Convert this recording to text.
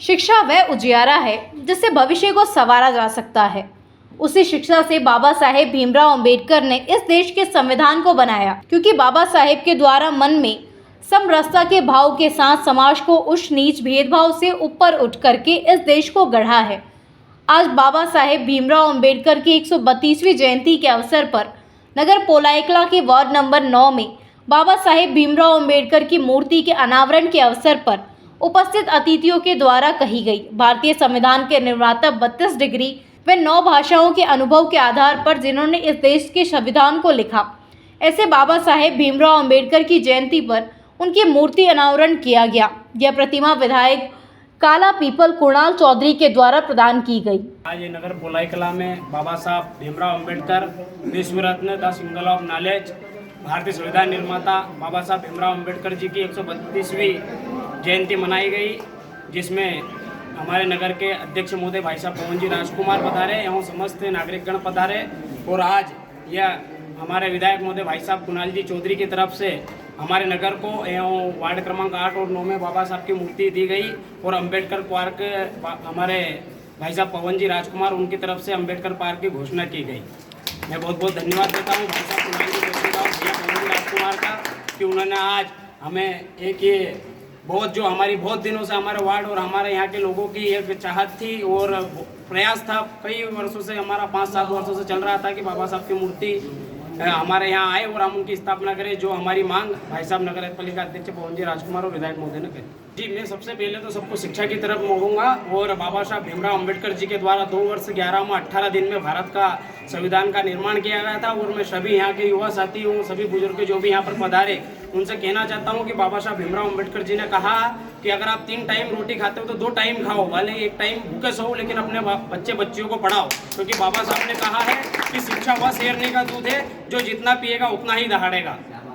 शिक्षा वह उजियारा है जिससे भविष्य को संवारा जा सकता है। उसी शिक्षा से बाबा साहेब भीमराव अंबेडकर ने इस देश के संविधान को बनाया, क्योंकि बाबा साहेब के द्वारा मन में समरसता के भाव के साथ समाज को उच्च नीच भेदभाव से ऊपर उठ करके इस देश को गढ़ा है। आज बाबा साहेब भीमराव अंबेडकर की 132वीं जयंती के अवसर पर नगर पोलाइकला के वार्ड नंबर 9 में बाबा साहेब भीमराव अंबेडकर की मूर्ति के अनावरण के अवसर पर उपस्थित अतिथियों के द्वारा कही गई भारतीय संविधान के निर्माता 32 डिग्री व 9 भाषाओं के अनुभव के आधार पर जिन्होंने इस देश के संविधान को लिखा, ऐसे बाबा साहेब भीमराव अंबेडकर की जयंती पर उनकी मूर्ति अनावरण किया गया। यह प्रतिमा विधायक काला पीपल कुणाल चौधरी के द्वारा प्रदान की गई। आज नगर पोलाइकला में बाबा साहब भीमराव अंबेडकर विश्व रत्न द सिंबल ऑफ नॉलेज भारतीय संविधान निर्माता बाबा साहब भीमराव अंबेडकर जी की 132वीं जयंती मनाई गई, जिसमें हमारे नगर के अध्यक्ष महोदय भाई साहब पवन जी राजकुमार पधारे एवं समस्त नागरिकगण पधारे। और आज यह हमारे विधायक महोदय भाई साहब कुणाल जी चौधरी की तरफ से हमारे नगर को एवं वार्ड क्रमांक 8 और 9 में बाबा साहब की मूर्ति दी गई और अंबेडकर पार्क हमारे भाई साहब पवन जी राजकुमार उनकी तरफ से अंबेडकर पार्क की घोषणा की गई। मैं बहुत बहुत धन्यवाद देता हूँ भाई साहब कुणाल जी चौधरी का और भैया पवन जी राजकुमार का कि उन्होंने आज हमें एक ये बहुत जो हमारी बहुत दिनों से हमारे वार्ड और हमारे यहाँ के लोगों की एक चाहत थी और प्रयास था, कई वर्षों से हमारा 5-7 वर्षों से चल रहा था कि बाबा साहब की मूर्ति हमारे यहाँ आए और हम उनकी स्थापना करें, जो हमारी मांग भाई साहब नगर पालिका अध्यक्ष पवन जी राजकुमार और विधायक महोदय ने करी। जी, मैं सबसे पहले तो सबको शिक्षा की तरफ मोड़ूंगा और बाबा साहब भीमराव अंबेडकर जी के द्वारा 2 वर्ष 11 माह 18 दिन में भारत का संविधान का निर्माण किया गया था। और मैं सभी यहाँ के युवा साथी हूँ, सभी बुजुर्ग जो भी यहाँ पर पधारे, उनसे कहना चाहता हूँ कि बाबा साहब भीमराव अंबेडकर जी ने कहा कि अगर आप 3 टाइम रोटी खाते हो तो 2 टाइम खाओ, भले 1 टाइम भूखे सो, लेकिन अपने बच्चे बच्चियों को पढ़ाओ, क्योंकि बाबा साहब ने कहा है कि शिक्षा वह शेरनी का दूध है जो जितना पिएगा उतना ही दहाड़ेगा।